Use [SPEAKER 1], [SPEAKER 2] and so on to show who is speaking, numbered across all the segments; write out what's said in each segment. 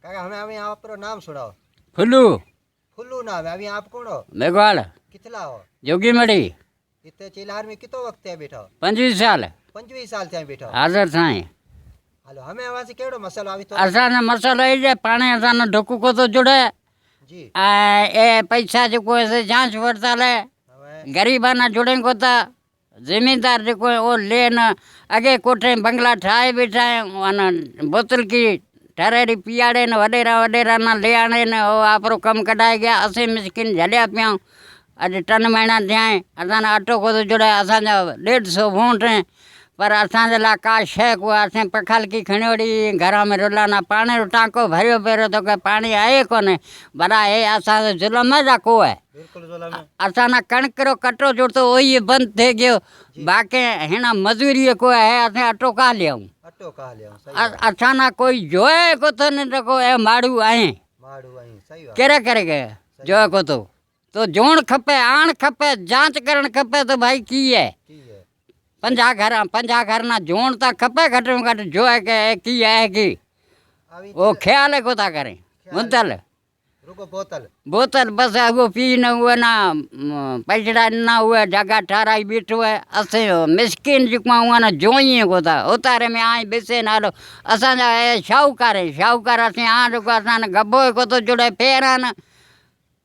[SPEAKER 1] काका हमें अभी आपरो नाम सुनाओ।
[SPEAKER 2] फुल्लू
[SPEAKER 1] फुल्लू नाम है। अभी आप कौन हो?
[SPEAKER 2] मेघवाल
[SPEAKER 1] कितला हो?
[SPEAKER 2] जोगी मड़ी
[SPEAKER 1] इतने चिल्हार में कितो वक्त है बैठो?
[SPEAKER 2] 25 साल
[SPEAKER 1] 25 साल थे बैठो।
[SPEAKER 2] हाज़र साईं।
[SPEAKER 1] हलो हमें आवाज केड़ो मसलो आवी तो
[SPEAKER 2] असांजो मसलो ई जे पाणे असांजो डुकु को तो जुड़े
[SPEAKER 1] जी
[SPEAKER 2] ए पैसा जो ऐसे जांच पड़ताल है
[SPEAKER 1] हमें
[SPEAKER 2] गरीबाना जुड़े को था जमींदार जो वो लेन अगे कोठे बंगला ठाए बैठा है वना बोतल की ठहरेरी पियाड़े ने वडेरा वडेरा ना ले आने ने वो आपरो कम कढाए गया असीं मिसकिन झलिया पिया अज 3 महीना थिया असां अटो को तो जुड़े असांजा 150 वोट हैं पर असांजे लाइ का शइ को असें पखालकी खणी वठी घर में रुलाना पाणी जो टांको भरियो पहिरियों तो के पाणी आहे कोन्हे भला हे असांजो ज़ुल्म जा को आहे
[SPEAKER 1] बिल्कुल जुलम है।
[SPEAKER 2] असां कणिक जो कटो जुड़तो उहो बंदि थिए गयो बाक़ी हिन मज़ूरी को आहे असें अटो का लियाऊं
[SPEAKER 1] अटो कहा ले सही
[SPEAKER 2] असां कोई जोए को तो न को ए माड़ू आहे
[SPEAKER 1] माड़ू आई सही बात
[SPEAKER 2] कहिड़े करे गए जोए को तो जोण खपे आण खपे जांच करण खपे तो भाई की है
[SPEAKER 1] की है
[SPEAKER 2] 50 घर ना जोण ता खपे घट में घट जो है की है की
[SPEAKER 1] अभी
[SPEAKER 2] वो ख्याल को था करें मुंतल
[SPEAKER 1] रुको बोतल
[SPEAKER 2] बोतल बस वो पी न हुए ना पैसड़ा ना हुए जगह ठहराई बीठो है अस मिसकिन जो हुआ ना जोई को था उतारे में आई बेसे नालो असांजा शाहूकार असें आ जो असां गब्बो को तो जुड़े पेरा न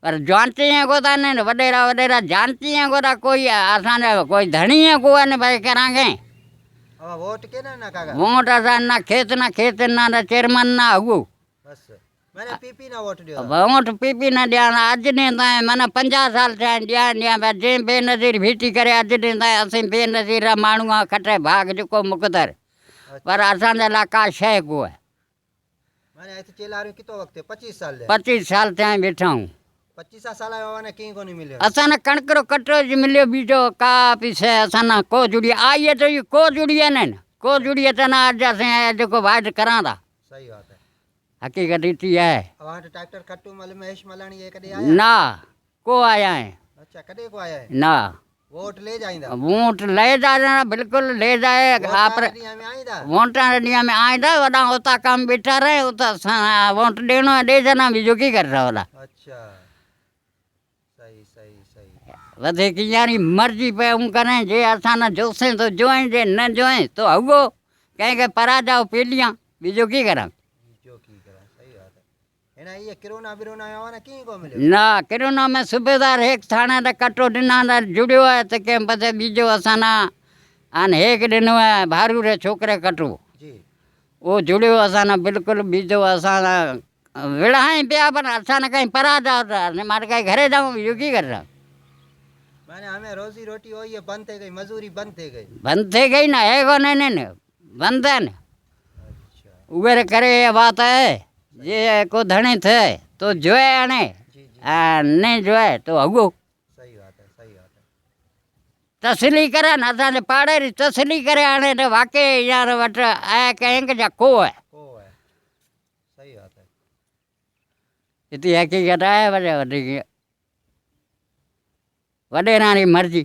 [SPEAKER 2] पर जानती को था न वडेरा वडेरा जानती को था कोई असांजा कोई धनी को है न भाई करांगे
[SPEAKER 1] अब वोट के ना काका
[SPEAKER 2] वोट असां ना खेत ना चेयरमैन ना अगू
[SPEAKER 1] बस मैंने पीपी ना वोट दियो
[SPEAKER 2] वोट पीपी न ॾिया अॼु ॾींहुं ताईं माना 50 साल थिया आहिनि ॾिया जंहिं बेनज़ीर बीठी करे अॼु ॾींहुं ताईं असीं बेनज़ीर माण्हू आहे खटे भाग जेको मुक़दर पर असांजे लाइ का शइ को आहे
[SPEAKER 1] मैंने ऐसे चिल्हार कितो वक्त है 25 साल
[SPEAKER 2] 25 साल थिया वेठा आहियूं
[SPEAKER 1] 25 साल मैंने कहीं को नहीं मिले
[SPEAKER 2] असां कणिक जो कटो मिलियो बीजो का बि शइ असां को जुड़ी आई तो इहो को जुड़ी आहिनि को जुड़ी अथनि अॼु असां जेको वाइट करां था
[SPEAKER 1] सही बात है
[SPEAKER 2] हक़ीक़त इती है
[SPEAKER 1] अब वहाँ डॉक्टर कट्टू मल महेश मलानी ये कदे आया
[SPEAKER 2] ना को आया है
[SPEAKER 1] अच्छा कदे को आया है
[SPEAKER 2] ना
[SPEAKER 1] वोट ले जाइंदा
[SPEAKER 2] वोट ले जाए बिल्कुल ले जाए आप
[SPEAKER 1] में आईदा
[SPEAKER 2] वोटां ॾींहं में आईंदा वॾा उतां कम बीठा रहे उतां वोट ॾियणो आहे ॾे जना बीजो की कर रहा होला
[SPEAKER 1] अच्छा सही सही सही
[SPEAKER 2] वधीक यानी मर्जी पे ऊँ करें जे असां न जोसें तो जोएं जे न जोएं तो अगो कंहिंखे परा जाओ पेलियां बीजो की करां
[SPEAKER 1] जो की करा सही बात है ना ये कोरोना बिरोना आवा ना कहीं को मिले
[SPEAKER 2] ना किरोना में सूबेदार एक थाने ते कटो ॾिना न जुड़ियो आहे त कंहिं पासे बीजो असां न आन हेक ॾिनो आहे भारू रे छोकिरे कटो
[SPEAKER 1] जी
[SPEAKER 2] वो जुड़ियो असां न बिल्कुलु बीजो असां विढ़ाई पिया पर असां न कहीं परा जाओ त मारे कहीं घरे जाऊं बीजो की कर रहा
[SPEAKER 1] मैंने हमें रोजी रोटी हो ये बंद थे गई मजदूरी बंद थे गई
[SPEAKER 2] बंद थी गई ना है कोने ने बंद है न
[SPEAKER 1] अच्छा
[SPEAKER 2] उगरे करे ये बात है ये को धनी थे तो जो है आने
[SPEAKER 1] जी जी
[SPEAKER 2] नहीं जो है तो अगो
[SPEAKER 1] सही बात है सही बात है
[SPEAKER 2] तसली करे न असांजे पाड़े री तसली करे आने तो वाकई यार वट आया कहेंगे जा को है
[SPEAKER 1] को है सही बात है
[SPEAKER 2] इतनी हकीकत है वडेरा री मर्जी